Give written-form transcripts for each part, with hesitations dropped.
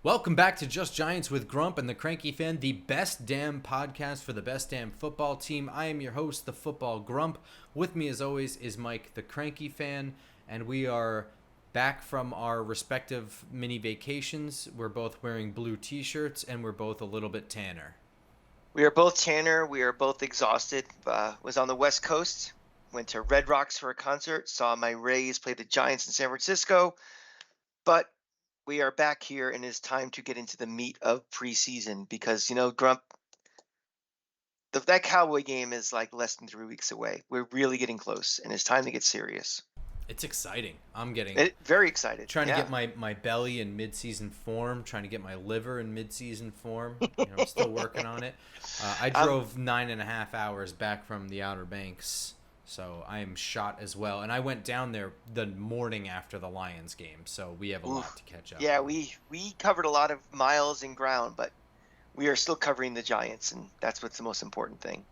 Welcome back to Just Giants with Grump and the Cranky Fan, the best damn podcast for the best damn football team. I am your host, the Football Grump. With me, as always, is Mike, the Cranky Fan, and we are back from our respective mini vacations. We're both wearing blue t-shirts, and we're both a little bit tanner. We are both tanner. We are both exhausted. Was on the West Coast. Went to Red Rocks for a concert. Saw my Rays play the Giants in San Francisco. But we are back here, and it's time to get into the meat of preseason because Grump, that Cowboy game is like less than 3 weeks away. We're really getting close, and it's time to get serious. It's exciting. I'm getting very excited. Trying to get my belly in mid-season form, trying to get my liver in mid-season form. I'm still working on it. I drove 9.5 hours back from the Outer Banks, so I am shot as well. And I went down there the morning after the Lions game, so we have a lot to catch up. Yeah, we covered a lot of miles and ground, but we are still covering the Giants, and that's what's the most important thing.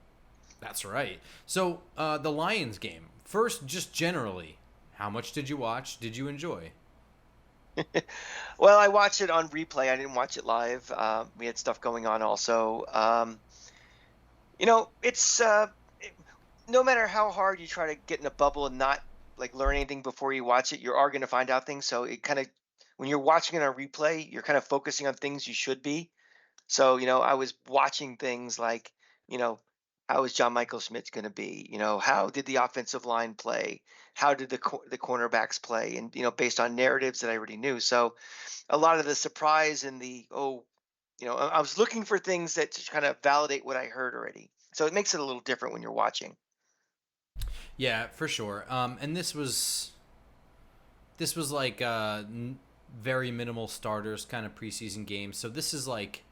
That's right. So the Lions game, first, just generally, how much did you watch? Did you enjoy? Well, I watched it on replay. I didn't watch it live. We had stuff going on also. It's no matter how hard you try to get in a bubble and not like learn anything before you watch it, you are going to find out things. So it kind of, when you're watching it on replay, you're kind of focusing on things you should be. So, I was watching things like, how is John Michael Schmitz going to be? How did the offensive line play? How did the cornerbacks play? And, based on narratives that I already knew. So a lot of the surprise and I was looking for things that to kind of validate what I heard already. So it makes it a little different when you're watching. Yeah, for sure. And this was like very minimal starters kind of preseason game. So this is like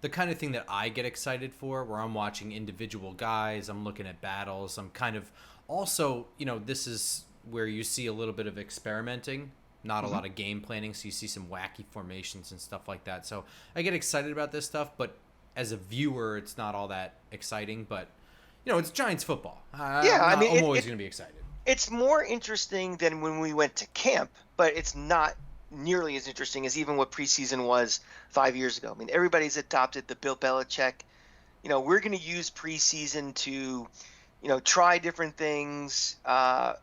the kind of thing that I get excited for, where I'm watching individual guys, I'm looking at battles, I'm kind of also, this is where you see a little bit of experimenting, not a lot of game planning, so you see some wacky formations and stuff like that. So I get excited about this stuff, but as a viewer, it's not all that exciting, but it's Giants football. I'm always going to be excited. It's more interesting than when we went to camp, but it's not nearly as interesting as even what preseason was 5 years ago. I mean, everybody's adopted the Bill Belichick. We're going to use preseason to, try different things,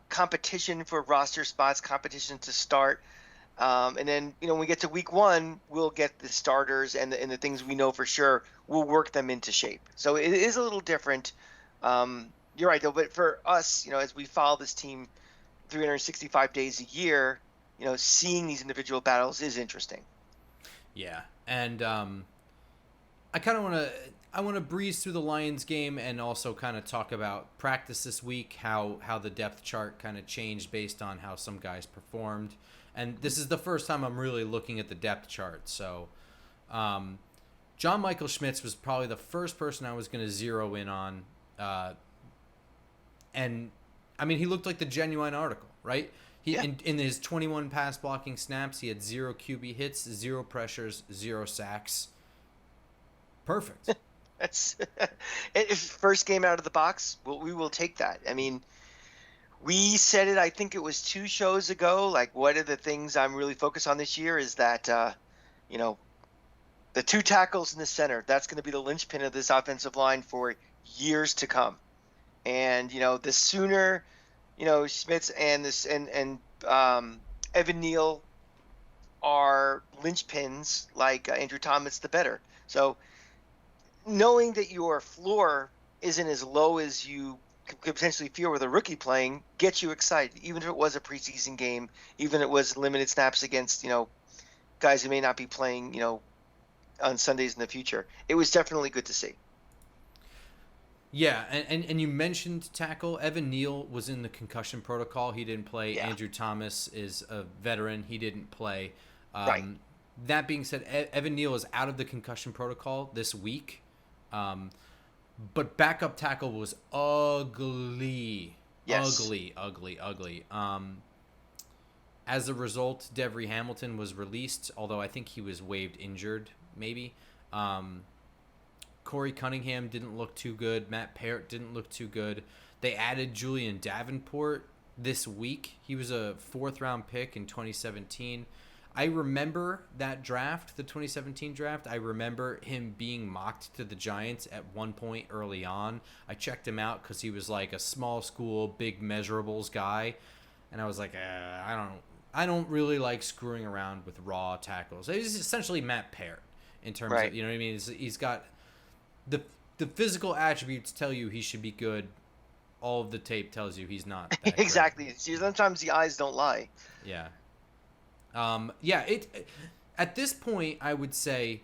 competition for roster spots, competition to start. And then, when we get to week one, we'll get the starters and the things we know for sure. We'll work them into shape. So it is a little different. You're right, though. But for us, as we follow this team 365 days a year, seeing these individual battles is interesting. Yeah, and I kind of want to breeze through the Lions game and also kind of talk about practice this week, how the depth chart kind of changed based on how some guys performed. And this is the first time I'm really looking at the depth chart. So John Michael Schmitz was probably the first person I was going to zero in on. And, I mean, he looked like the genuine article, right? In his 21 pass blocking snaps, he had 0 QB hits, 0 pressures, 0 sacks. Perfect. That's first game out of the box. We will take that. I mean, we said it, I think it was 2 shows ago. Like, what are the things I'm really focused on this year is that, the 2 tackles in the center, that's going to be the linchpin of this offensive line for years to come. And, the sooner, Schmitz and Evan Neal are linchpins like Andrew Thomas, the better. So knowing that your floor isn't as low as you could potentially feel with a rookie playing gets you excited, even if it was a preseason game, even if it was limited snaps against, guys who may not be playing, on Sundays in the future. It was definitely good to see. Yeah, and you mentioned tackle. Evan Neal was in the concussion protocol. He didn't play. Yeah. Andrew Thomas is a veteran. He didn't play. Right. That being said, Evan Neal is out of the concussion protocol this week. But backup tackle was ugly. Yes. Ugly. As a result, Devery Hamilton was released, although I think he was waived injured, maybe. Corey Cunningham didn't look too good. Matt Parrott didn't look too good. They added Julian Davenport this week. He was a 4th-round pick in 2017. I remember that draft, the 2017 draft. I remember him being mocked to the Giants at one point early on. I checked him out because he was like a small school, big measurables guy, and I was like, I don't really like screwing around with raw tackles. He's essentially Matt Peart in terms Right. of, you know what I mean? He's got the physical attributes tell you he should be good. All of the tape tells you he's not that great. Exactly. See, sometimes the eyes don't lie. Yeah. It at this point, I would say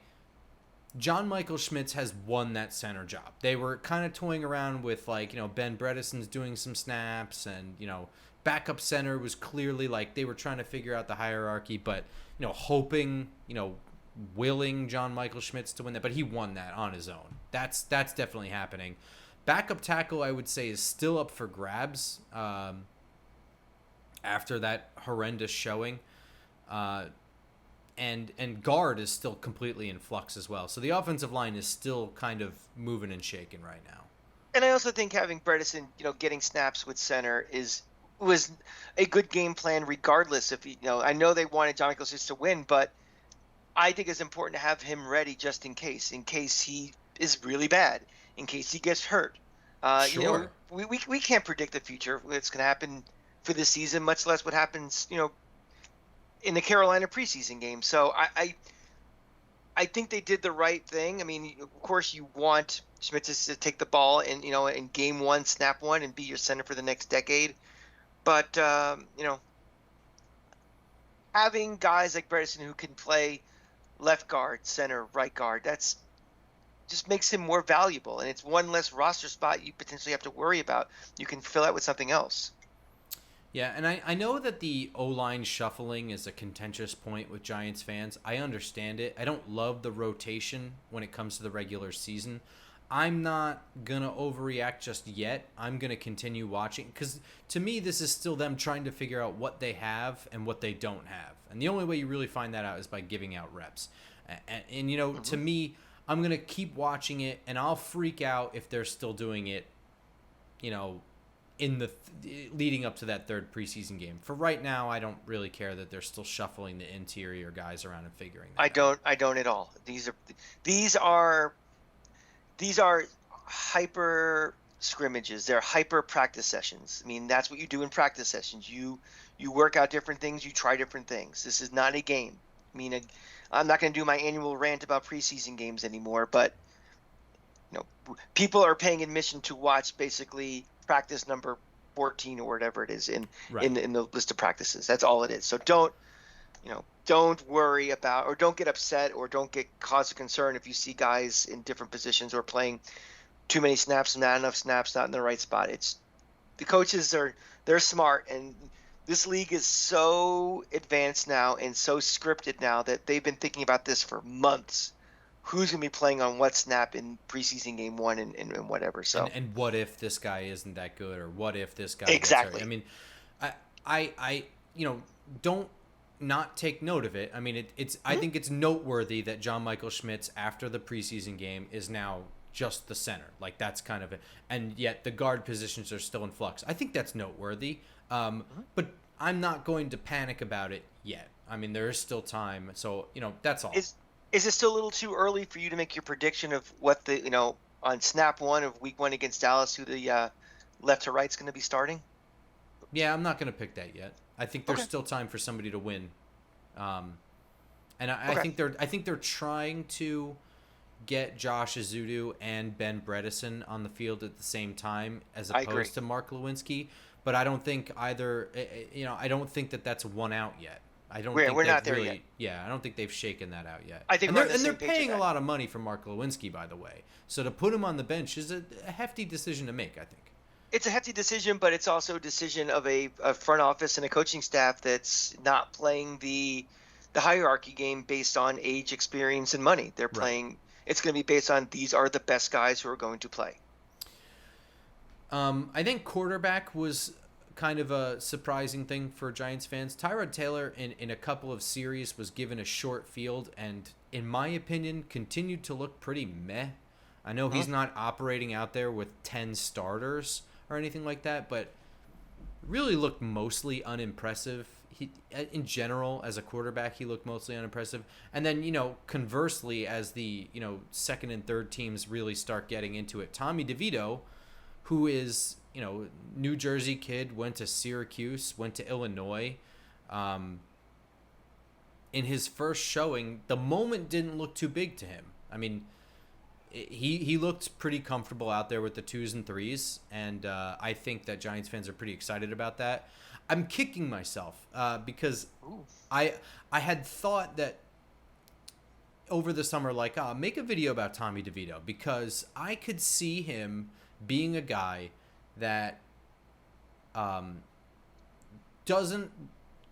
John Michael Schmitz has won that center job. They were kind of toying around with, like, you know, Ben Bredesen's doing some snaps, and, you know, backup center was clearly like they were trying to figure out the hierarchy, but, you know, hoping, you know, willing John Michael Schmitz to win that, but he won that on his own. That's definitely happening. Backup tackle, I would say, is still up for grabs after that horrendous showing. And guard is still completely in flux as well. So the offensive line is still kind of moving and shaking right now. And I also think having Bredesen, getting snaps with center was a good game plan regardless if I know they wanted John Michael Schmitz to win, but I think it's important to have him ready just in case he is really bad, in case he gets hurt. Sure. We can't predict the future, what's going to happen for this season, much less what happens, in the Carolina preseason game. So I think they did the right thing. I mean, of course, you want Schmitz to take the ball and in game one, snap one, and be your center for the next decade. But having guys like Bredesen who can play left guard, center, right guard, that's just makes him more valuable, and it's one less roster spot you potentially have to worry about. You can fill out with something else. Yeah, and I know that the O-line shuffling is a contentious point with Giants fans. I understand it. I don't love the rotation when it comes to the regular season. I'm not going to overreact just yet. I'm going to continue watching because to me this is still them trying to figure out what they have and what they don't have. And the only way you really find that out is by giving out reps. And to me, I'm going to keep watching it, and I'll freak out if they're still doing it, in the leading up to that third preseason game. For right now, I don't really care that they're still shuffling the interior guys around and figuring that out. I don't at all. These are hyper scrimmages. They're hyper practice sessions. I mean, that's what you do in practice sessions. You work out different things. You try different things. This is not a game. I mean, I'm not going to do my annual rant about preseason games anymore, but people are paying admission to watch basically practice number 14 or whatever it is in the list of practices. That's all it is. So don't worry about, or don't get upset, or don't get cause of concern if you see guys in different positions or playing too many snaps, not enough snaps, not in the right spot. It's the coaches they're smart, and this league is so advanced now and so scripted now that they've been thinking about this for months. Who's going to be playing on what snap in preseason game one and whatever. So and what if this guy isn't that good, or what if this guy exactly? I mean, I don't not take note of it. I mean, I think it's noteworthy that John Michael Schmitz after the preseason game is now just the center. Like, that's kind of it, and yet the guard positions are still in flux. I think that's noteworthy. But I'm not going to panic about it yet. I mean, there is still time, so that's all. Is it still a little too early for you to make your prediction of what on snap one of week one against Dallas, who the left to right's going to be starting? Yeah, I'm not going to pick that yet. I think there's still time for somebody to win. And I think they're trying to get Josh Azudu and Ben Bredesen on the field at the same time as opposed to Mark Lewinsky. But I don't think either. I don't think that that's won out yet. I don't think we're not there really, yet. Yeah, I don't think they've shaken that out yet. I think they're paying a lot of money for Mark Lewinsky, by the way. So to put him on the bench is a hefty decision to make, I think. It's a hefty decision, but it's also a decision of a front office and a coaching staff that's not playing the hierarchy game based on age, experience, and money. They're playing. It's going to be based on these are the best guys who are going to play. I think quarterback was kind of a surprising thing for Giants fans. Tyrod Taylor in a couple of series was given a short field and, in my opinion, continued to look pretty meh. I know he's not operating out there with 10 starters or anything like that, but really looked mostly unimpressive. he in general as a quarterback he looked mostly unimpressive. And then conversely, as the second and third teams really start getting into it, Tommy DeVito, who is New Jersey kid, went to Syracuse, went to Illinois. In his first showing, the moment didn't look too big to him. I mean, he looked pretty comfortable out there with the 2s and 3s, and I think that Giants fans are pretty excited about that. I'm kicking myself because I had thought that over the summer, like, make a video about Tommy DeVito, because I could see him being a guy that doesn't.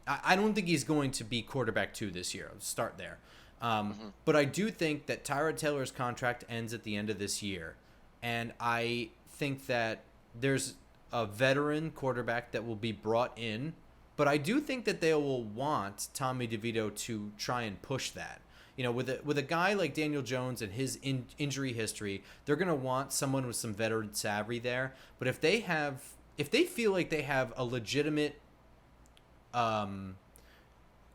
I don't think he's going to be quarterback 2 this year. I'll start there. But I do think that Tyrod Taylor's contract ends at the end of this year. And I think that there's a veteran quarterback that will be brought in. But I do think that they will want Tommy DeVito to try and push that. With a guy like Daniel Jones and his injury history, they're going to want someone with some veteran savvy there. But if they feel like they have a legitimate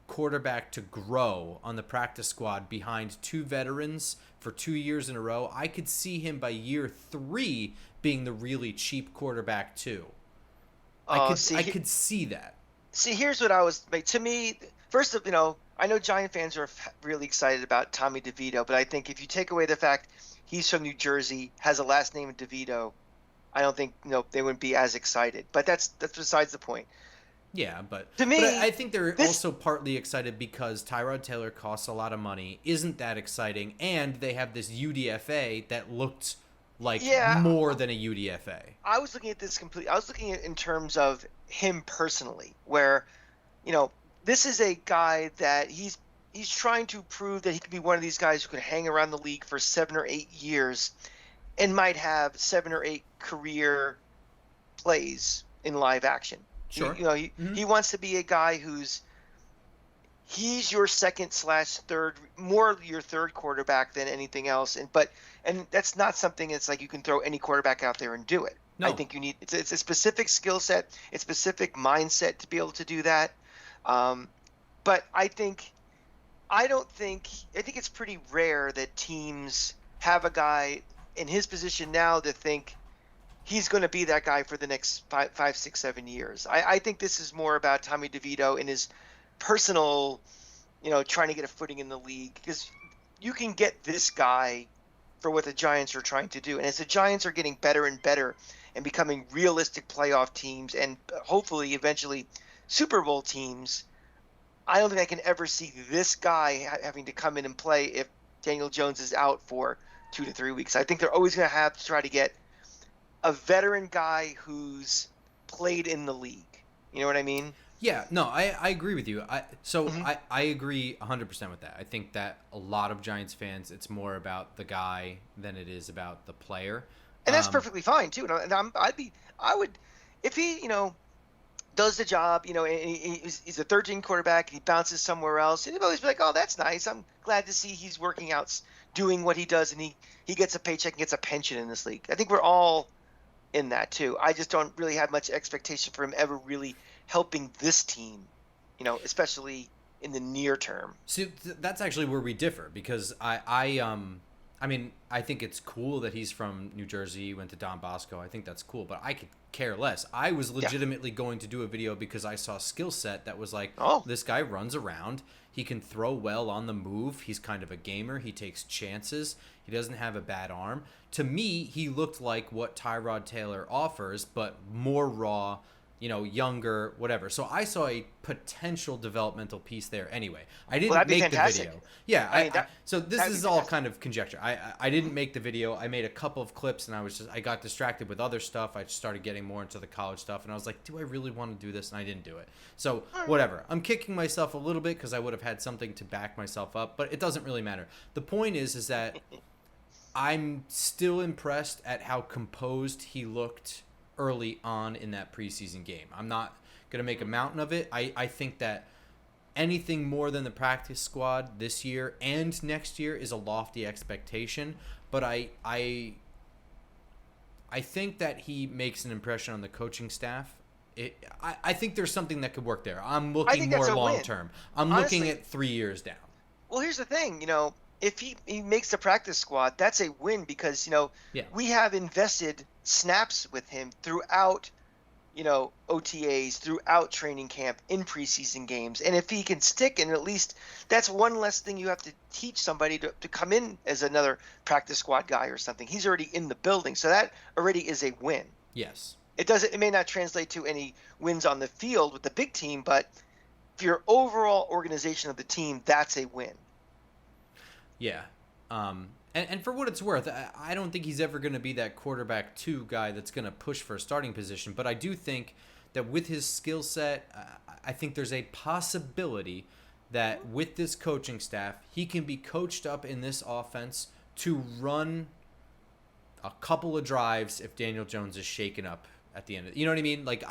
quarterback to grow on the practice squad behind 2 veterans for 2 years in a row, I could see him by year 3 being the really cheap quarterback too. I could see that. See, here's what I was to me. First, I know Giant fans are really excited about Tommy DeVito, but I think if you take away the fact he's from New Jersey, has a last name of DeVito, I don't think they wouldn't be as excited. But that's besides the point. Yeah, but to me, but I think they're also partly excited because Tyrod Taylor costs a lot of money, isn't that exciting, and they have this UDFA that looked like more than a UDFA. I was looking at this I was looking at it in terms of him personally, where, this is a guy that he's trying to prove that he can be one of these guys who can hang around the league for 7 or 8 years and might have 7 or 8 career plays in live action. Sure. He wants to be a guy he's your second/third, more your third quarterback than anything else. And that's not something that's like you can throw any quarterback out there and do it. No. I think it's a specific skill set, a specific mindset to be able to do that. But I think it's pretty rare that teams have a guy in his position now to think he's going to be that guy for the next 5, 6, 7 years. I think this is more about Tommy DeVito and his personal, trying to get a footing in the league, because you can get this guy for what the Giants are trying to do. And as the Giants are getting better and better and becoming realistic playoff teams and hopefully eventually Super Bowl teams, I don't think I can ever see this guy having to come in and play if Daniel Jones is out for 2 to 3 weeks. I think they're always going to have to try to get a veteran guy who's played in the league. You know what I mean? Yeah, no, I agree with you. I agree 100% with that. I think that a lot of Giants fans, it's more about the guy than it is about the player. And that's perfectly fine too. And I would, if he, does the job, and he's a 13 quarterback, and he bounces somewhere else, and he'll always be like, oh, that's nice. I'm glad to see he's working out, doing what he does, and he gets a paycheck and gets a pension in this league. I think we're all in that too. I just don't really have much expectation for him ever really helping this team, especially in the near term. See, that's actually where we differ, because I mean, I think it's cool that he's from New Jersey, went to Don Bosco. I think that's cool, but I could care less. I was legitimately going to do a video because I saw a skill set that was like, this guy runs around. He can throw well on the move. He's kind of a gamer. He takes chances. He doesn't have a bad arm. To me, he looked like what Tyrod Taylor offers, but more raw, younger, whatever. So I saw a potential developmental piece there anyway. I didn't make the video. Yeah, so this is all kind of conjecture. I didn't make the video. I made a couple of clips, and I got distracted with other stuff. I started getting more into the college stuff, and I was like, do I really want to do this? And I didn't do it. So whatever. I'm kicking myself a little bit because I would have had something to back myself up, but it doesn't really matter. The point is that I'm still impressed at how composed he looked early on in that preseason game. I'm not going to make a mountain of it. I think that anything more than the practice squad this year and next year is a lofty expectation, but I think that he makes an impression on the coaching staff I think there's something that could work there. I'm I looking think that's more a long win. term. I'm looking Honestly, at 3 years down. well, here's the thing, if he makes the practice squad, that's a win because, Yeah. we have invested snaps with him throughout, OTAs, throughout training camp, in preseason games. And if he can stick, and at least that's one less thing you have to teach somebody to come in as another practice squad guy or something. He's already in the building. So that already is a win. Yes. It may not translate to any wins on the field with the big team, but for your overall organization of the team, that's a win. Yeah. And for what it's worth, I don't think he's ever going to be that quarterback 2 guy that's going to push for a starting position. But I do think that with his skill set, I think there's a possibility that with this coaching staff, he can be coached up in this offense to run a couple of drives if Daniel Jones is shaken up at the end of it. You know what I mean? Like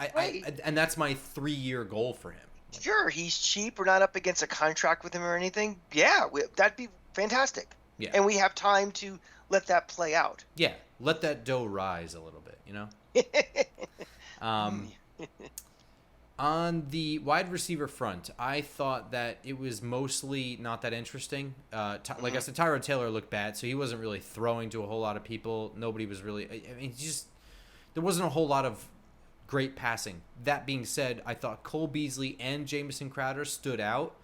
and that's my 3-year goal for him. Sure, he's cheap. We're not up against a contract with him or anything. Yeah, that'd be fantastic. Yeah. And we have time to let that play out. Yeah, let that dough rise a little bit, On the wide receiver front, I thought that it was mostly not that interesting. Like I said, Tyrod Taylor looked bad, so he wasn't really throwing to a whole lot of people. Nobody was really. I mean, there wasn't a whole lot of great passing. That being said, I thought Cole Beasley and Jamison Crowder stood out.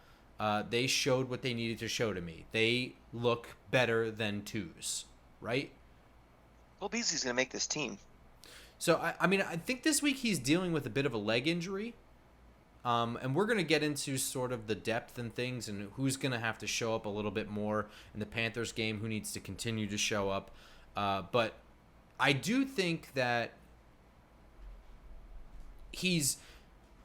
They showed what they needed to show to me. They look better than 2s, right? Cole Beasley's going to make this team. So, I mean, I think this week he's dealing with a bit of a leg injury. And we're going to get into sort of the depth and things and who's going to have to show up a little bit more in the Panthers game, who needs to continue to show up. But I do think that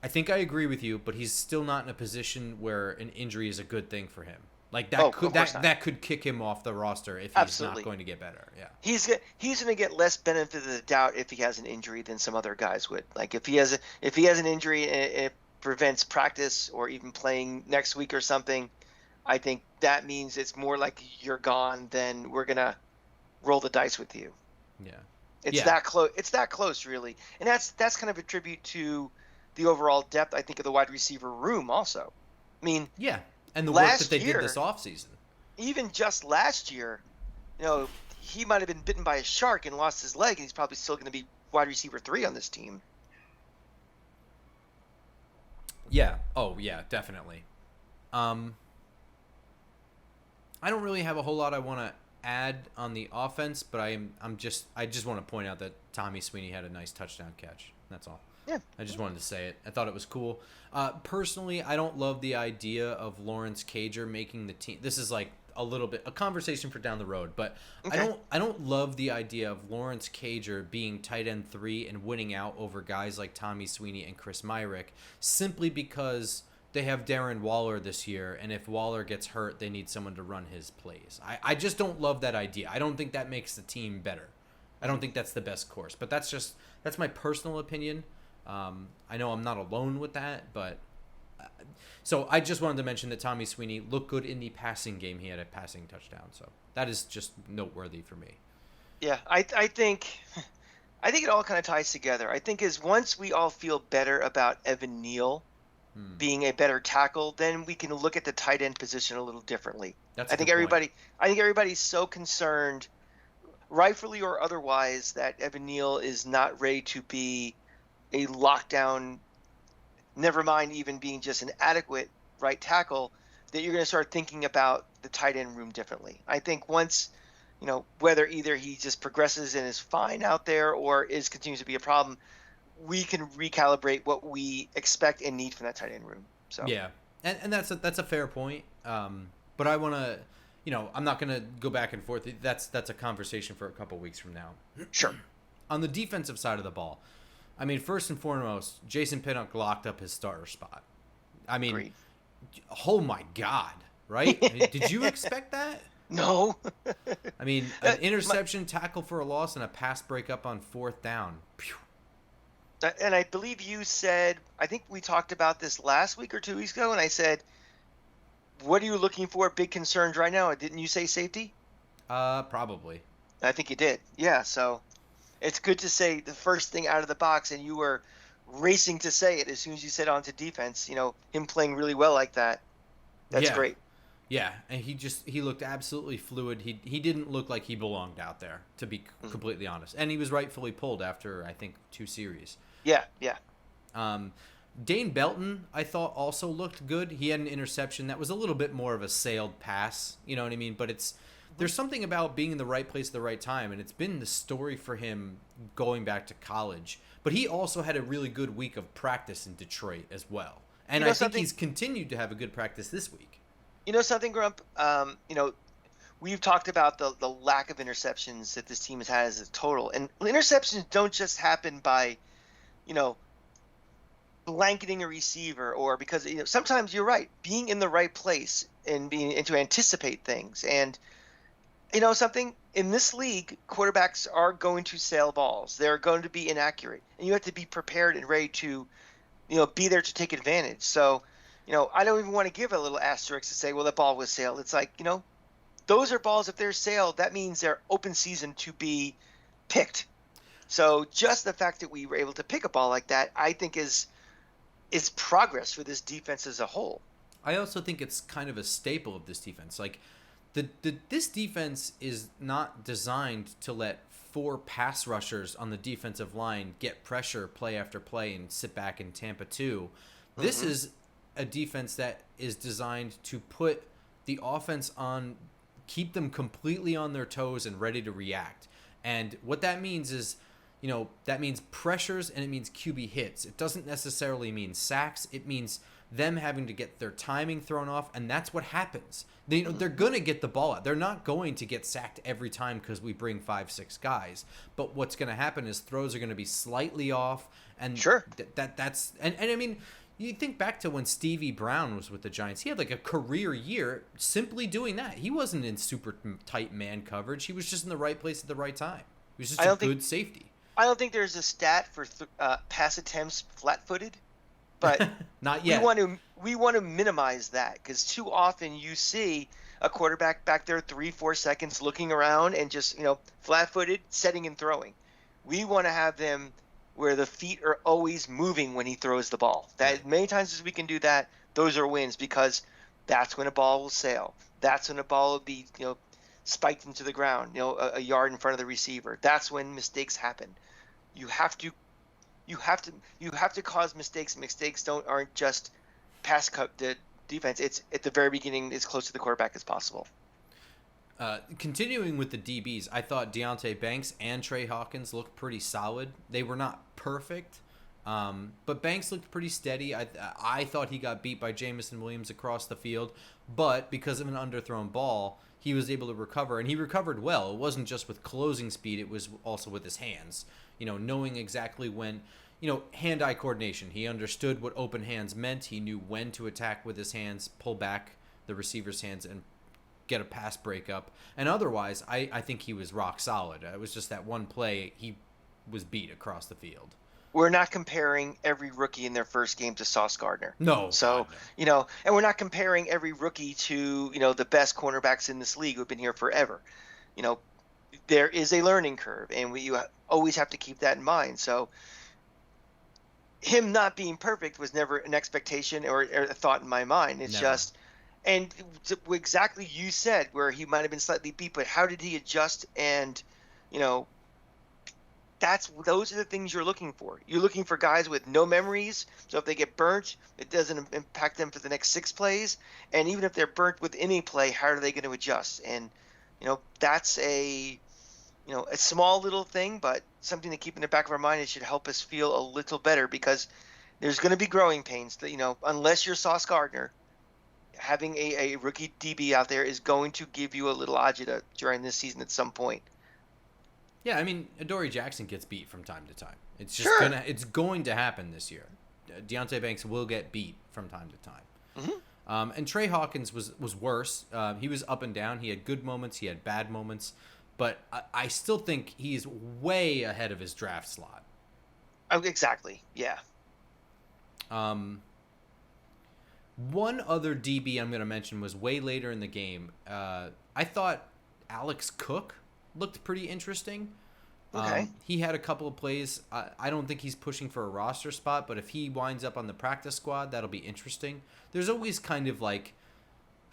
I think I agree with you, but he's still not in a position where an injury is a good thing for him. Like that could kick him off the roster if he's not going to get better. Yeah, he's going to get less benefit of the doubt if he has an injury than some other guys would. Like if he has an injury and it prevents practice or even playing next week or something, I think that means it's more like you're gone than we're gonna roll the dice with you. Yeah, it's that close. It's that close, really, and that's kind of a tribute to the overall depth, I think, of the wide receiver room. Also, I mean, yeah. And the work that they did this offseason. Even just last year, he might have been bitten by a shark and lost his leg, and he's probably still going to be wide receiver 3 on this team. Yeah. Oh, yeah, definitely. I don't really have a whole lot I want to add on the offense, but I just want to point out that Tommy Sweeney had a nice touchdown catch. That's all. Yeah. I just wanted to say it. I thought it was cool. Personally, I don't love the idea of Lawrence Cager making the team. This is like a little bit a conversation for down the road, but okay. I don't love the idea of Lawrence Cager being tight end 3 and winning out over guys like Tommy Sweeney and Chris Myrick simply because they have Darren Waller this year, and if Waller gets hurt, they need someone to run his plays. I just don't love that idea. I don't think that makes the team better. I don't think that's the best course, but that's my personal opinion. I know I'm not alone with that, but so I just wanted to mention that Tommy Sweeney looked good in the passing game. He had a passing touchdown, so that is just noteworthy for me. Yeah, I think it all kind of ties together. I think is once we all feel better about Evan Neal being a better tackle, then we can look at the tight end position a little differently. I think everybody's so concerned, rightfully or otherwise, that Evan Neal is not ready to be a lockdown, never mind even being just an adequate right tackle, that you're going to start thinking about the tight end room differently. I think once, whether either he just progresses and is fine out there or continues to be a problem, we can recalibrate what we expect and need from that tight end room. So yeah, and that's a fair point. But I want to, I'm not going to go back and forth. That's a conversation for a couple weeks from now. Sure. On the defensive side of the ball, I mean, first and foremost, Jason Pinnock locked up his starter spot. I mean, Agreed. Oh my God, right? I mean, did you expect that? No. I mean, an interception, tackle for a loss, and a pass breakup on 4th down. Phew. And I believe you said, I think we talked about this last week or 2 weeks ago, and I said, what are you looking for? Big concerns right now. Didn't you say safety? Probably. I think you did. Yeah, so it's good to say the first thing out of the box, and you were racing to say it as soon as you said onto defense. Him playing really well like that. That's Yeah. great. Yeah, and he looked absolutely fluid. He didn't look like he belonged out there, to be Mhm. completely honest. And he was rightfully pulled after I think 2 series. Yeah, yeah. Um, Dane Belton, I thought, also looked good. He had an interception that was a little bit more of a sailed pass, you know what I mean? But Mhm. there's something about being in the right place at the right time, and it's been the story for him going back to college. But he also had a really good week of practice in Detroit as well, You and I know think something? he's continued to have a good practice this week. You know something, Grump? We've talked about the lack of interceptions that this team has had as a total, and interceptions don't just happen by you know blanketing a receiver or because sometimes you're right, being in the right place and being and to anticipate things. And something in this league, quarterbacks are going to sail balls. They're going to be inaccurate, and you have to be prepared and ready to be there to take advantage. So, I don't even want to give a little asterisk to say, well, the ball was sailed. It's like, those are balls. If they're sailed, that means they're open season to be picked. So just the fact that we were able to pick a ball like that, I think is progress for this defense as a whole. I also think it's kind of a staple of this defense. Like this defense is not designed to let four pass rushers on the defensive line get pressure play after play and sit back in Tampa 2. This Hmm. is a defense that is designed to put the offense on, keep them completely on their toes and ready to react. And what that means is, that means pressures and it means QB hits. It doesn't necessarily mean sacks. It means them having to get their timing thrown off, and that's what happens. They're going to get the ball out. They're not going to get sacked every time because we bring 5, 6 guys. But what's going to happen is throws are going to be slightly off, and Sure. that's and I mean, you think back to when Stevie Brown was with the Giants. He had like a career year simply doing that. He wasn't in super tight man coverage. He was just in the right place at the right time. He was just I a don't think good safety. I don't think there's a stat for pass attempts flat-footed, but Not we want yet. to we want to minimize that because too often you see a quarterback back there 3-4 seconds looking around and just flat-footed setting and throwing. We want to have them where the feet are always moving when he throws the ball. Right. That many times as we can do that, those are wins because that's when a ball will sail. That's when a ball will be spiked into the ground, a yard in front of the receiver. That's when mistakes happen. You have to you have to cause mistakes. Mistakes aren't just pass cut the defense. It's at the very beginning as close to the quarterback as possible. Continuing with the DBs, I thought Deontay Banks and Trey Hawkins looked pretty solid. They were not perfect, but Banks looked pretty steady. I thought he got beat by Jamison Williams across the field, but because of an underthrown ball, he was able to recover, and he recovered well. It wasn't just with closing speed; it was also with his hands. Knowing exactly when, hand-eye coordination. He understood what open hands meant. He knew when to attack with his hands, pull back the receiver's hands, and get a pass breakup. And otherwise, I think he was rock solid. It was just that one play he was beat across the field. We're not comparing every rookie in their first game to Sauce Gardner. No, God, So, no. and we're not comparing every rookie to, the best cornerbacks in this league who've been here forever. You know, there is a learning curve, and you always have to keep that in mind. So, him not being perfect was never an expectation or a thought in my mind. It's Never. just, and exactly you said where he might have been slightly beat, but how did he adjust? And, you know, those are the things you're looking for. You're looking for guys with no memories. So if they get burnt, it doesn't impact them for the next 6 plays. And even if they're burnt with any play, how are they going to adjust? And, that's a small little thing, but something to keep in the back of our mind. It should help us feel a little better because there's going to be growing pains. That unless you're Sauce Gardner, having a rookie DB out there is going to give you a little agita during this season at some point. Yeah, I mean, Adoree Jackson gets beat from time to time. Sure. It's going to happen this year. Deontay Banks will get beat from time to time. Hmm. And Trey Hawkins was worse. He was up and down. He had good moments. He had bad moments. But I still think he's way ahead of his draft slot. Oh, exactly. Yeah. Um, One other DB I'm going to mention was way later in the game. I thought Alex Cook looked pretty interesting. Okay. He had a couple of plays. I don't think he's pushing for a roster spot, but if he winds up on the practice squad, that'll be interesting. There's always kind of like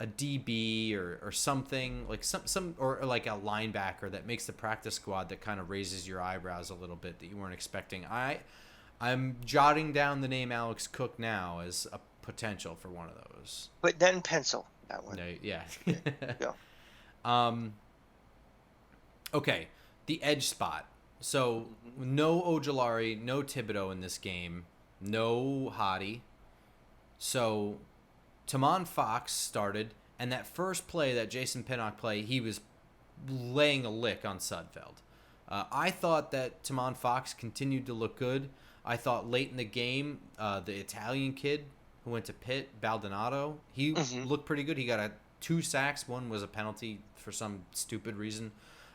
a DB or something like some or like a linebacker that makes the practice squad that kind of raises your eyebrows a little bit that you weren't expecting. I'm jotting down the name Alex Cook now as a potential for one of those. Put that in pencil. That one. No, yeah. Okay. Go. Okay, the edge spot. So no Ojulari, no Thibodeau in this game, no Hottie. So Tamon Fox started, and that first play, that Jason Pinnock play, he was laying a lick on Sudfeld. I thought that Tamon Fox continued to look good. I thought late in the game, the Italian kid who went to Pitt, Baldonado, he looked pretty good. He got 2 sacks. One was a penalty for some stupid reason.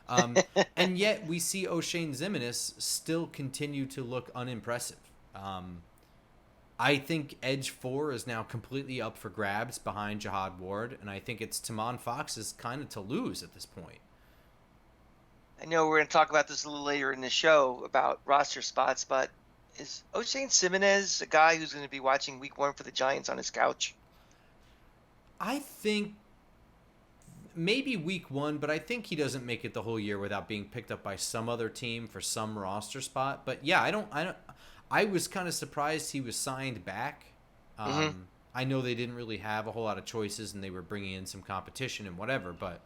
And yet we see O'Shane Ximines still continue to look unimpressive. I think Edge 4 is now completely up for grabs behind Jihad Ward, and I think it's Tamon Fox's kind of to lose at this point. I know we're going to talk about this a little later in the show about roster spots, but is O'Shane Ximines a guy who's going to be watching Week 1 for the Giants on his couch? I think maybe Week 1, but I think he doesn't make it the whole year without being picked up by some other team for some roster spot. But yeah, I was kind of surprised he was signed back. I know they didn't really have a whole lot of choices, and they were bringing in some competition and whatever, but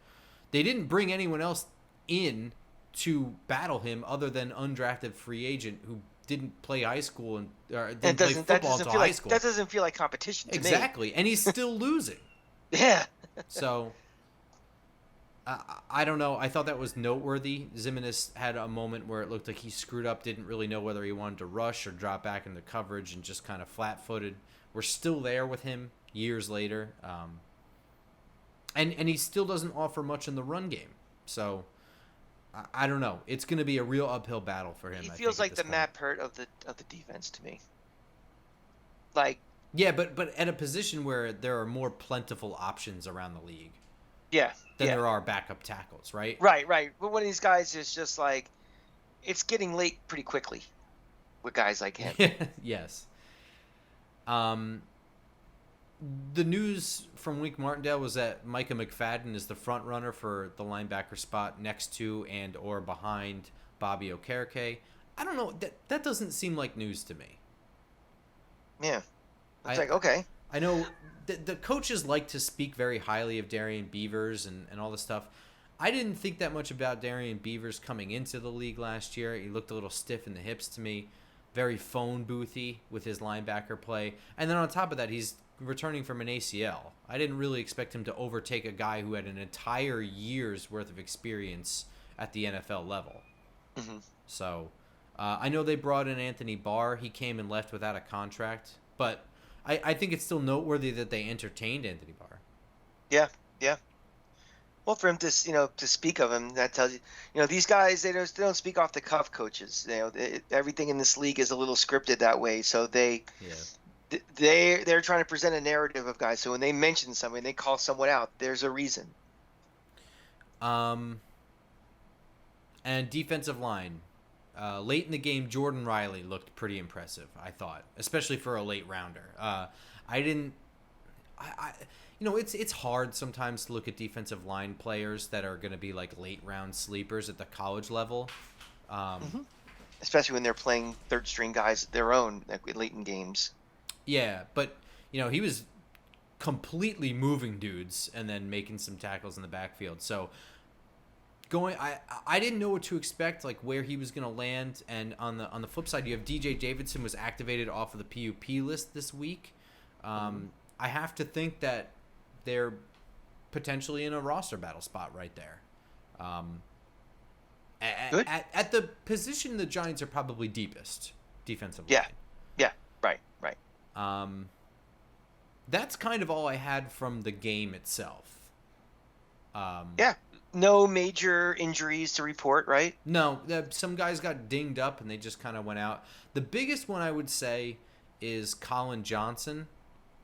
they didn't bring anyone else in to battle him other than undrafted free agent who didn't play high school and didn't play football until high school. That doesn't feel like competition to me. Exactly, and he's still losing. Yeah. So I don't know. I thought that was noteworthy. Ximines had a moment where it looked like he screwed up, didn't really know whether he wanted to rush or drop back into coverage, and just kind of flat-footed. We're still there with him years later. And he still doesn't offer much in the run game. So I don't know. It's going to be a real uphill battle for him. He feels like the Matt Peart of the defense to me. Like, yeah, but at a position where there are more plentiful options around the league. Yeah. Than there are backup tackles, right? Right. But one of these guys is just like, it's getting late pretty quickly with guys like him. Yes. The news from Wink Martindale was that Micah McFadden is the front runner for the linebacker spot next to and or behind Bobby Okereke. I don't know. That doesn't seem like news to me. Yeah. It's like, okay. I know the coaches like to speak very highly of Darian Beavers and all this stuff. I didn't think that much about Darian Beavers coming into the league last year. He looked a little stiff in the hips to me. Very phone boothy with his linebacker play. And then on top of that, he's returning from an ACL. I didn't really expect him to overtake a guy who had an entire year's worth of experience at the NFL level. Mm-hmm. So I know they brought in Anthony Barr. He came and left without a contract. But I think it's still noteworthy that they entertained Anthony Barr. Yeah. Well, for him to speak of him, that tells you, these guys they don't speak off the cuff. Coaches, everything in this league is a little scripted that way. So they're trying to present a narrative of guys. So when they mention somebody, they call someone out. There's a reason. And defensive line. Late in the game, Jordan Riley looked pretty impressive, I thought, especially for a late rounder. It's hard sometimes to look at defensive line players that are going to be like late round sleepers at the college level. Especially when they're playing third string guys their own late in games. Yeah, but he was completely moving dudes and then making some tackles in the backfield. So I didn't know what to expect, like where he was going to land. And on the flip side, you have DJ Davidson was activated off of the PUP list this week. I have to think that they're potentially in a roster battle spot right there. At the position the Giants are probably deepest defensively. Yeah, right. That's kind of all I had from the game itself. No major injuries to report, right? No, some guys got dinged up and they just kind of went out. The biggest one I would say is Colin Johnson.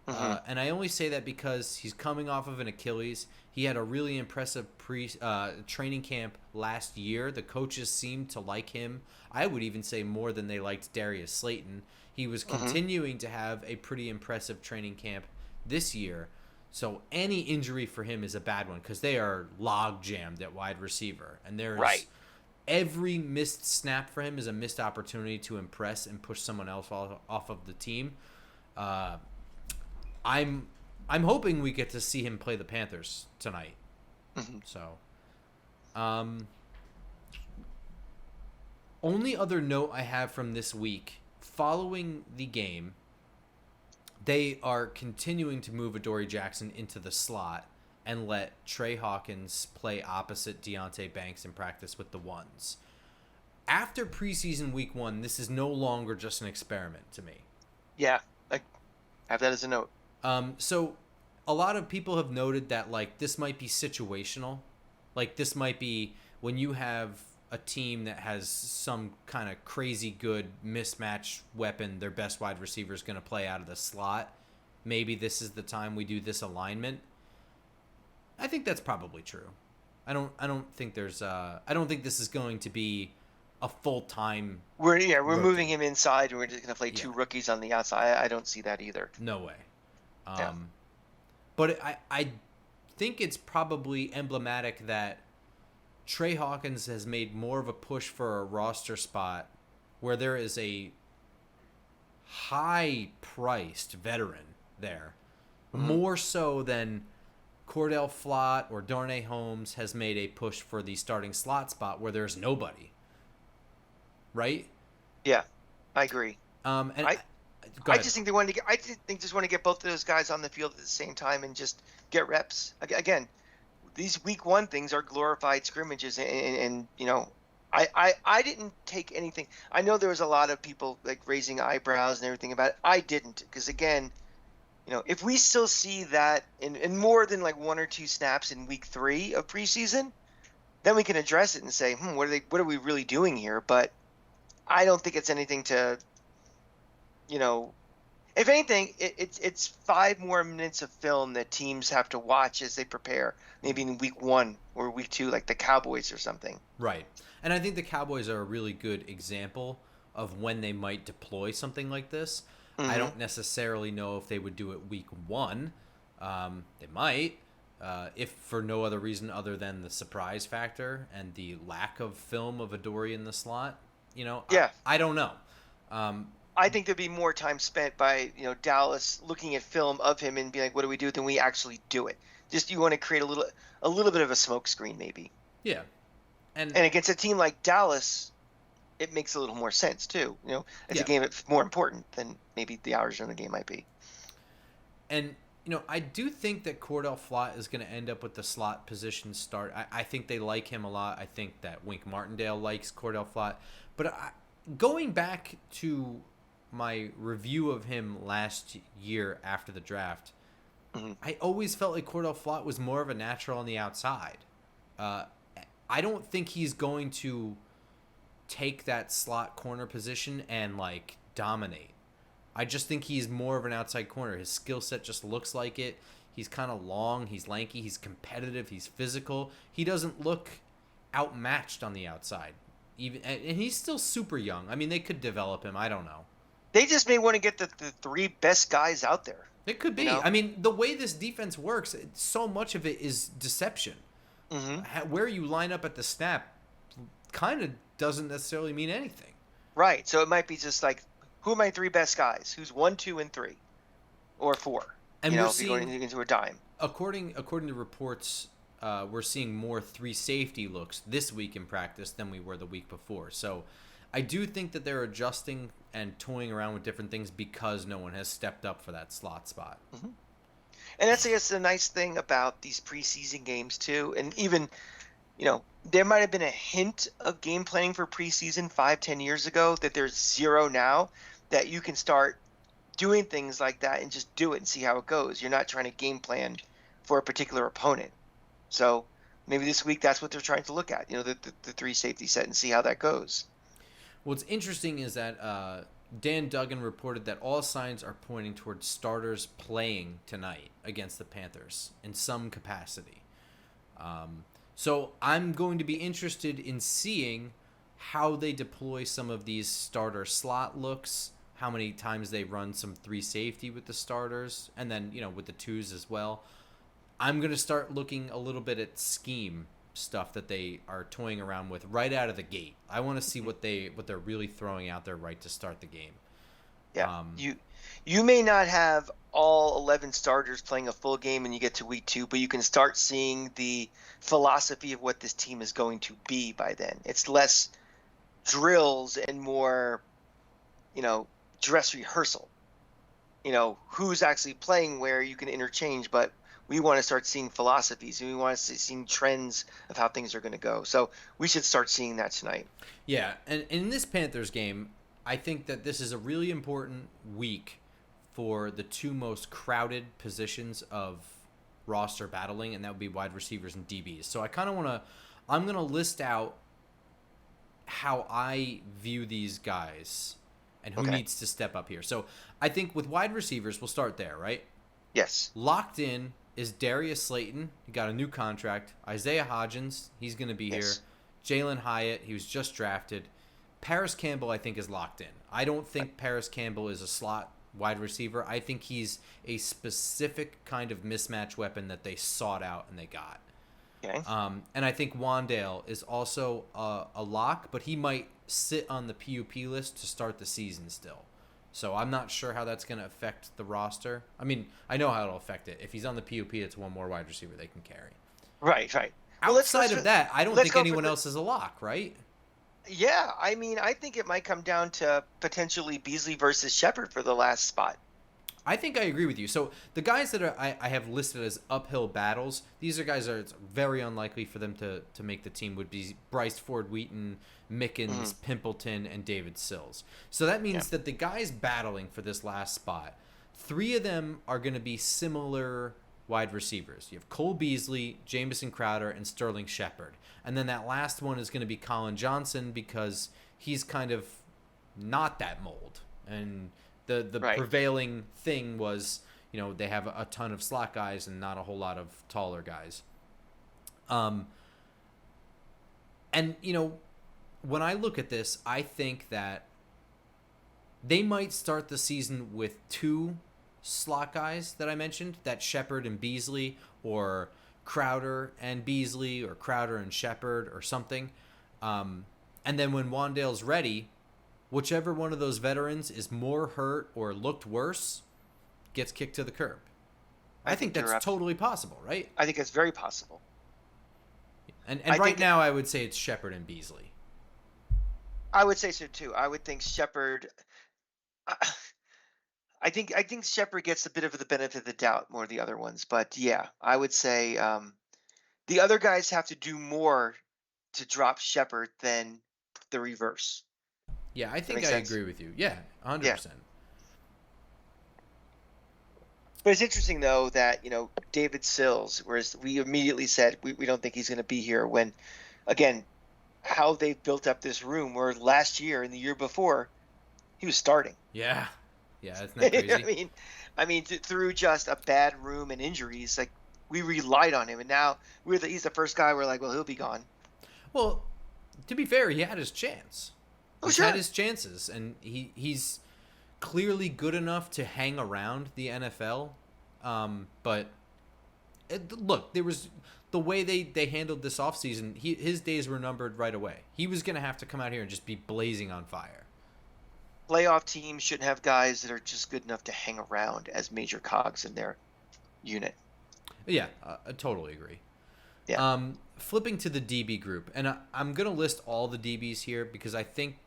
And I only say that because he's coming off of an Achilles. He had a really impressive training camp last year. The coaches seemed to like him. I would even say more than they liked Darius Slayton. He was continuing to have a pretty impressive training camp this year. So any injury for him is a bad one because they are log jammed at wide receiver. And there's every missed snap for him is a missed opportunity to impress and push someone else off of the team. I'm hoping we get to see him play the Panthers tonight. So, only other note I have from this week, following the game, they are continuing to move Adoree Jackson into the slot and let Trey Hawkins play opposite Deonte Banks in practice with the ones. After preseason week 1, this is no longer just an experiment to me. Yeah, I have that as a note. So a lot of people have noted that, like, this might be situational. Like, this might be when you have a team that has some kind of crazy good mismatch weapon, their best wide receiver is going to play out of the slot. Maybe this is the time we do this alignment. I think that's probably true. I don't think there's I don't think this is going to be a full-time We're rookie. moving him inside and we're just going to play two rookies on the outside. I don't see that either. No way. But I think it's probably emblematic that Trey Hawkins has made more of a push for a roster spot where there is a high-priced veteran there, more so than Cordell Flott or Darnay Holmes has made a push for the starting slot spot where there's nobody. Right? Yeah, I agree. And I just think just want to get both of those guys on the field at the same time and just get reps. Again, these week 1 things are glorified scrimmages, and you know, I didn't take anything. I know there was a lot of people like raising eyebrows and everything about it. I didn't, because again, you know, if we still see that in more than like 1 or 2 snaps in week 3 of preseason, then we can address it and say, what are we really doing here? But I don't think it's anything to, you know, if anything, it's 5 more minutes of film that teams have to watch as they prepare, maybe in week 1 or week 2, like the Cowboys or something. Right. And I think the Cowboys are a really good example of when they might deploy something like this. I don't necessarily know if they would do it week 1. They might, if for no other reason other than the surprise factor and the lack of film of Adoree in the slot. You know, I don't know. I think there'd be more time spent by, you know, Dallas looking at film of him and being like, what do we do? Than we actually do it. Just you want to create a little bit of a smoke screen, maybe. Yeah. And against a team like Dallas, it makes a little more sense too. You know, it's a game that's more important than maybe the Arizona game might be. And you know, I do think that Cordell Flott is going to end up with the slot position start. I think they like him a lot. I think that Wink Martindale likes Cordell Flott. But going back to my review of him last year after the draft, I always felt like Cordell Flott was more of a natural on the outside. I don't think he's going to take that slot corner position and like dominate. I just think he's more of an outside corner. His skill set just looks like it. He's kind of long, he's lanky, he's competitive, he's physical. He doesn't look outmatched on the outside. And he's still super young. I mean, they could develop him. I don't know. They just may want to get the 3 best guys out there. It could be. You know? I mean, the way this defense works, so much of it is deception. Where you line up at the snap kind of doesn't necessarily mean anything. Right. So it might be just like, who are my 3 best guys? Who's 1, 2, and 3, or 4? And we're seeing, going into a dime. According to reports, we're seeing more 3 safety looks this week in practice than we were the week before. So I do think that they're adjusting and toying around with different things because no one has stepped up for that slot spot. And that's, I guess, the nice thing about these preseason games too. And even, you know, there might have been a hint of game planning for preseason 5-10 years ago that there's zero now, that you can start doing things like that and just do it and see how it goes. You're not trying to game plan for a particular opponent. So maybe this week that's what they're trying to look at, you know, the 3 safety set and see how that goes. What's interesting is that Dan Duggan reported that all signs are pointing towards starters playing tonight against the Panthers in some capacity. So I'm going to be interested in seeing how they deploy some of these starter slot looks, how many times they run some 3 safety with the starters, and then, with the 2s as well. I'm going to start looking a little bit at scheme stuff that they are toying around with right out of the gate. I want to see what they're really throwing out there right to start the game. Yeah. You may not have all 11 starters playing a full game when you get to week 2, but you can start seeing the philosophy of what this team is going to be by then. It's less drills and more, dress rehearsal. Who's actually playing where you can interchange, but we want to start seeing philosophies and we want to start seeing trends of how things are going to go. So we should start seeing that tonight. Yeah, and in this Panthers game, I think that this is a really important week for the 2 most crowded positions of roster battling, and that would be wide receivers and DBs. So I'm going to list out how I view these guys and who needs to step up here. So I think with wide receivers, we'll start there, right? Yes. Locked in is Darius Slayton. He got a new contract. Isaiah Hodgins, he's going to be here. Jalen Hyatt, he was just drafted. Paris Campbell, I think, is locked in. I don't think Paris Campbell is a slot wide receiver. I think he's a specific kind of mismatch weapon that they sought out and they got. Okay. And I think Wandale is also a lock, but he might sit on the PUP list to start the season still. So I'm not sure how that's going to affect the roster. I mean, I know how it'll affect it. If he's on the PUP, it's one more wide receiver they can carry. Right. Outside of that, I don't think anyone else is a lock, right? Yeah, I mean, I think it might come down to potentially Beasley versus Shepard for the last spot. I think I agree with you. So the guys that I have listed as uphill battles, these are guys that it's very unlikely for them to make the team, would be Bryce Ford-Wheaton, Mickens, Pimpleton, and David Sills. So that means that the guys battling for this last spot, 3 of them are going to be similar wide receivers. You have Cole Beasley, Jamison Crowder, and Sterling Shepard. And then that last one is going to be Colin Johnson because he's kind of not that mold. And the prevailing thing was, they have a ton of slot guys and not a whole lot of taller guys. And, when I look at this, I think that they might start the season with 2 slot guys that I mentioned, that Shepard and Beasley, or Crowder and Beasley, or Crowder and Shepard, or something. And then when Wandale's ready, whichever one of those veterans is more hurt or looked worse gets kicked to the curb. I think that's totally possible, right? I think it's very possible. And right now, I would say it's Shepard and Beasley. I would say so too. I would think Shepard. I think Shepard gets a bit of the benefit of the doubt more than the other ones, but yeah, I would say the other guys have to do more to drop Shepard than the reverse. Yeah, I think I agree with you. Yeah, 100%. Yeah. But it's interesting, though, that, David Sills, whereas we immediately said we don't think he's going to be here when, again, how they've built up this room where last year and the year before, he was starting. Yeah. Yeah, isn't that crazy? I mean, through just a bad room and injuries, like, we relied on him. And now he's the first guy we're like, well, he'll be gone. Well, to be fair, he had his chance. He's had his chances, and he's clearly good enough to hang around the NFL. But look, there was the way they handled this offseason, his days were numbered right away. He was going to have to come out here and just be blazing on fire. Playoff teams shouldn't have guys that are just good enough to hang around as major cogs in their unit. Yeah, I totally agree. Yeah. Flipping to the DB group, and I'm going to list all the DBs here because I think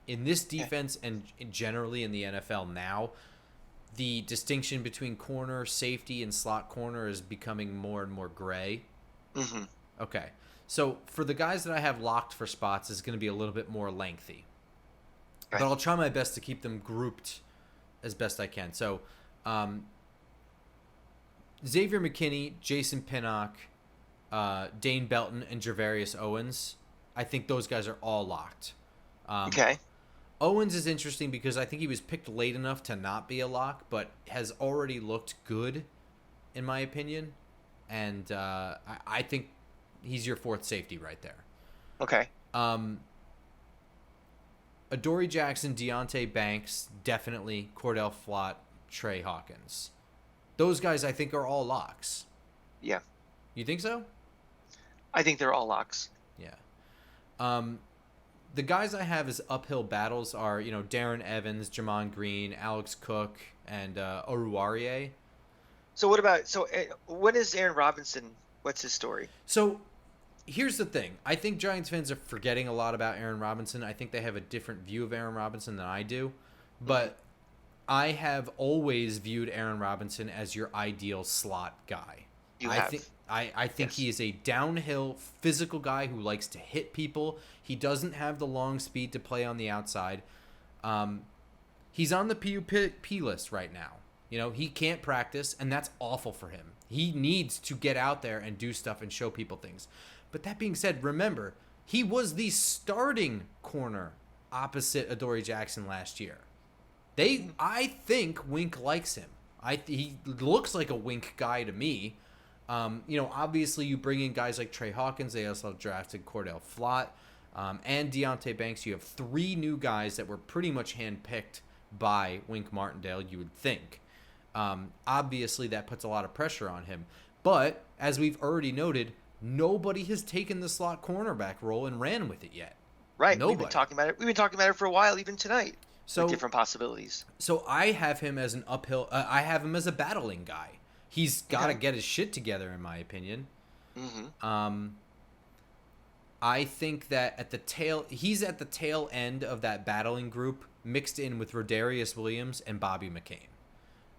in this defense and generally in the NFL now, the distinction between corner, safety, and slot corner is becoming more and more gray. Mm-hmm. Okay. So for the guys that I have locked for spots is going to be a little bit more lengthy. Right. But I'll try my best to keep them grouped as best I can. So Xavier McKinney, Jason Pinnock, Dane Belton, and Gervarius Owens, I think those guys are all locked. Okay. Owens is interesting because I think he was picked late enough to not be a lock, but has already looked good, in my opinion. And I think he's your fourth safety right there. Okay. Adoree Jackson, Deontay Banks, definitely Cordell Flott, Trey Hawkins. Those guys I think are all locks. Yeah. You think so? I think they're all locks. Yeah. The guys I have as uphill battles are, Darren Evans, Jamon Green, Alex Cook, and Oruwariye. So what is Aaron Robinson? What's his story? So here's the thing. I think Giants fans are forgetting a lot about Aaron Robinson. I think they have a different view of Aaron Robinson than I do. But I have always viewed Aaron Robinson as your ideal slot guy. I think Yes. he is a downhill physical guy who likes to hit people. He doesn't have the long speed to play on the outside. He's on the PUP list right now. He can't practice, and that's awful for him. He needs to get out there and do stuff and show people things. But that being said, remember, he was the starting corner opposite Adoree Jackson last year. I think Wink likes him. He looks like a Wink guy to me. Obviously you bring in guys like Trey Hawkins. They also drafted Cordell Flott and Deontay Banks. You have 3 new guys that were pretty much handpicked by Wink Martindale, you would think. Obviously that puts a lot of pressure on him. But as we've already noted, nobody has taken the slot cornerback role and ran with it yet. Right. Nobody. We've been talking about it for a while, even tonight. So with different possibilities. So I have him as an uphill. I have him as a battling guy. He's got to get his shit together, in my opinion. Mm-hmm. I think that he's at the tail end of that battling group, mixed in with Rodarius Williams and Bobby McCain.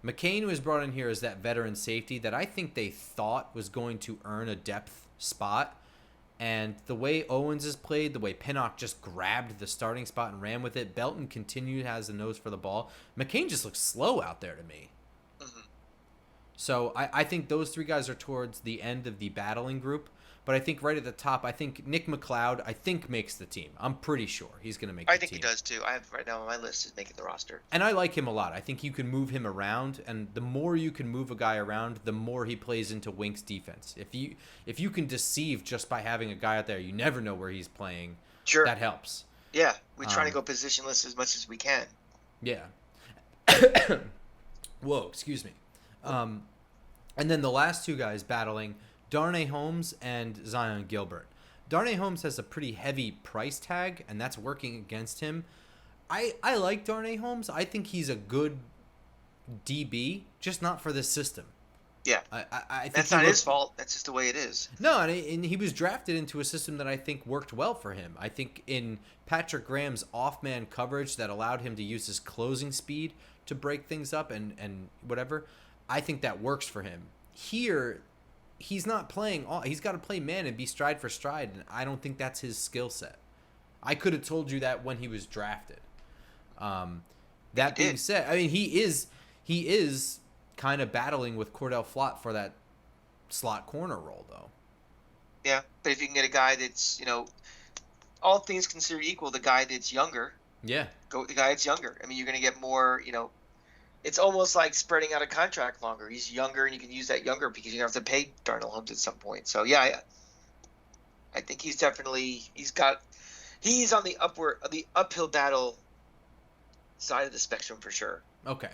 McCain was brought in here as that veteran safety that I think they thought was going to earn a depth spot. And the way Owens has played, the way Pinnock just grabbed the starting spot and ran with it, Belton continued has the nose for the ball. McCain just looks slow out there to me. Mm-hmm. So I think those 3 guys are towards the end of the battling group. But I think right at the top, I think Nick McLeod, makes the team. I'm pretty sure he's going to make the team. I think he does too. I have right now on my list is making the roster. And I like him a lot. I think you can move him around, and the more you can move a guy around, the more he plays into Wink's defense. If you can deceive just by having a guy out there, you never know where he's playing. Sure. That helps. Yeah, we're trying to go positionless as much as we can. Yeah. Whoa, excuse me. And then the last 2 guys battling, Darnay Holmes and Zion Gilbert. Darnay Holmes has a pretty heavy price tag, and that's working against him. I like Darnay Holmes. I think he's a good DB, just not for this system. Yeah. I think that's not his fault. That's just the way it is. No, and he was drafted into a system that I think worked well for him. I think in Patrick Graham's off-man coverage that allowed him to use his closing speed to break things up and whatever, I think that works for him. Here, he's not playing he's got to play man and be stride for stride, and I don't think that's his skill set. I could have told you that when he was drafted. That being said, I mean, he is kind of battling with Cordell Flott for that slot corner role, though. Yeah, but if you can get a guy that's, all things considered equal, the guy that's younger. Yeah. Go the guy that's younger. I mean, you're going to get more, it's almost like spreading out a contract longer. He's younger, and you can use that younger because you don't have to pay Darnell Holmes at some point. So yeah, I think he's on the uphill battle side of the spectrum for sure. Okay.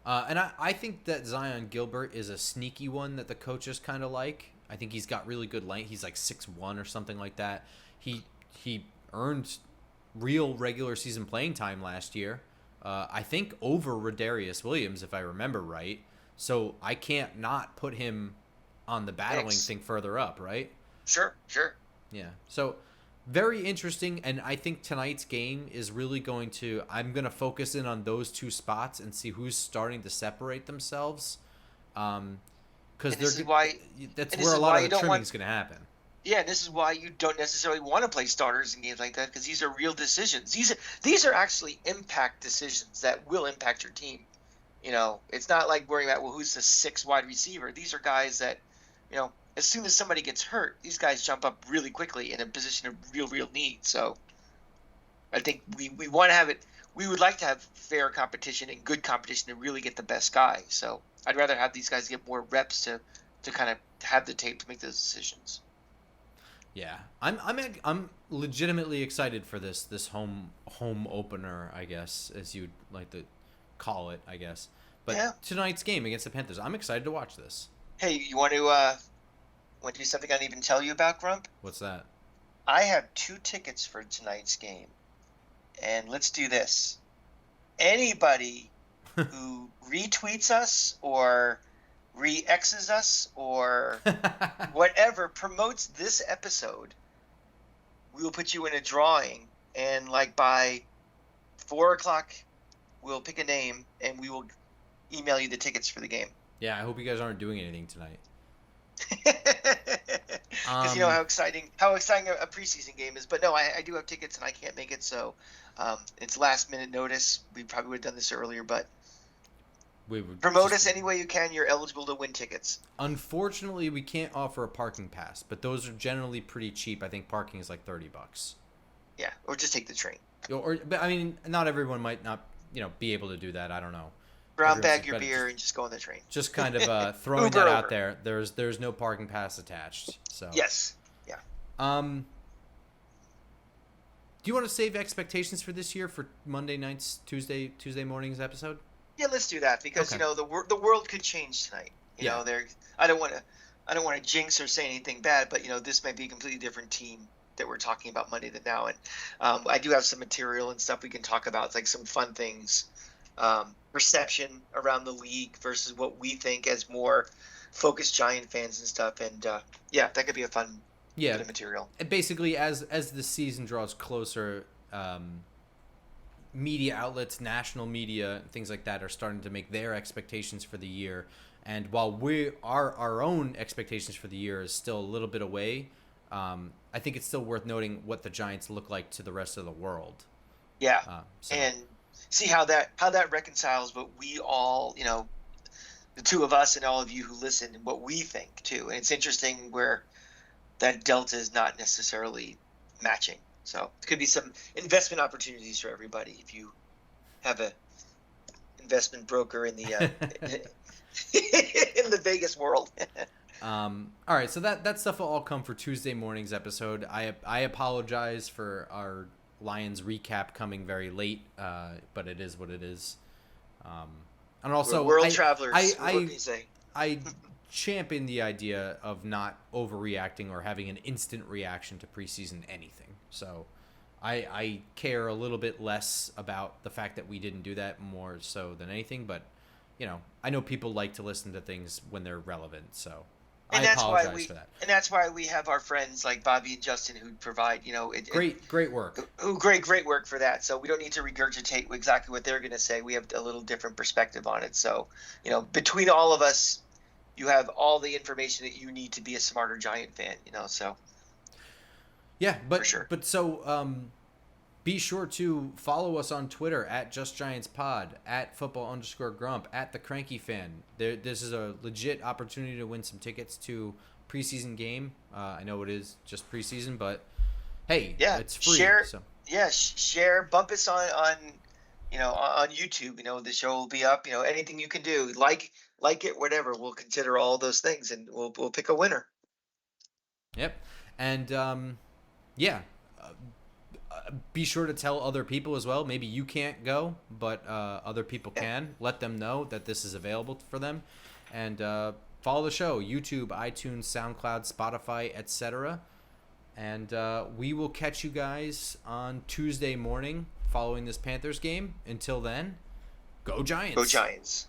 And I think that Zion Gilbert is a sneaky one that the coaches kind of like. I think he's got really good length. He's like 6'1" or something like that. He earned real regular season playing time last year. I think over Rodarius Williams, if I remember right. So I can't not put him on the battling thing further up, right? Sure. Yeah. So very interesting, and I think tonight's game is really I'm going to focus in on those 2 spots and see who's starting to separate themselves. Because that's where a lot of the trimming is going to happen. Yeah, this is why you don't necessarily want to play starters in games like that, because these are real decisions. These are actually impact decisions that will impact your team. It's not like worrying about, who's the 6th wide receiver. These are guys that, as soon as somebody gets hurt, these guys jump up really quickly in a position of real need. So I think we want to have it. We would like to have fair competition and good competition to really get the best guy. So I'd rather have these guys get more reps to kind of have the tape to make those decisions. Yeah, I'm legitimately excited for this home opener, I guess, as you'd like to call it, I guess. But Yeah. tonight's game against the Panthers, I'm excited to watch this. Hey, you want to do something I didn't even tell you about, Grump? What's that? I have 2 tickets for tonight's game, and let's do this. Anybody who retweets us or re-X's us or whatever promotes this episode, we will put you in a drawing, and like by 4 o'clock, we'll pick a name and we will email you the tickets for the game. Yeah, I hope you guys aren't doing anything tonight. Because you know how exciting a preseason game is. But no, I do have tickets and I can't make it, so it's last minute notice. We probably would have done this earlier, but We would promote us any way you can. You're eligible to win tickets. Unfortunately, we can't offer a parking pass, but those are generally pretty cheap. I think parking is like $30. Yeah, or just take the train. But I mean, not everyone might not, be able to do that. I don't know. Brown Everyone's bag just your better- beer and just go on the train. Just kind of throwing Uber that over. out there. There's no parking pass attached. So Yes. Yeah. Do you want to save expectations for this year for Monday night's Tuesday morning's episode? Yeah, let's do that because Okay. the world could change tonight. You Yeah. know, I don't want to jinx or say anything bad, but this might be a completely different team that we're talking about Monday than now, and I do have some material and stuff we can talk about. It's like some fun things, perception around the league versus what we think as more focused Giant fans and stuff, and yeah, that could be a fun bit of material. And basically, as the season draws closer, media outlets, national media, things like that are starting to make their expectations for the year. And while our own expectations for the year is still a little bit away, I think it's still worth noting what the Giants look like to the rest of the world. Yeah, So- and see how that reconciles what we all, the two of us and all of you who listen, and what we think too. And it's interesting where that delta is not necessarily matching. So it could be some investment opportunities for everybody if you have a investment broker in the in the Vegas world. All right, so that stuff will all come for Tuesday morning's episode. I apologize for our Lions recap coming very late, but it is what it is. And also, We're world travelers. What I can you say? I champion the idea of not overreacting or having an instant reaction to preseason anything. So I care a little bit less about the fact that we didn't do that more so than anything. But, I know people like to listen to things when they're relevant. So I apologize for that. And that's why we have our friends like Bobby and Justin who provide, Great work. Great work for that. So we don't need to regurgitate exactly what they're going to say. We have a little different perspective on it. So, between all of us, you have all the information that you need to be a smarter Giant fan, so. Yeah, but For sure. but so be sure to follow us on Twitter at JustGiantsPod, at football_Grump, at the Cranky Fan. This is a legit opportunity to win some tickets to preseason game. I know it is just preseason, but hey, Yeah, it's free. share. So. Yeah, share, bump us on on YouTube. The show will be up. Anything you can do, like it, whatever. We'll consider all those things, and we'll pick a winner. Yep, and yeah. Be sure to tell other people as well. Maybe you can't go, but other people can. Let them know that this is available for them. And follow the show, YouTube, iTunes, SoundCloud, Spotify, etc. And we will catch you guys on Tuesday morning following this Panthers game. Until then, go Giants. Go Giants.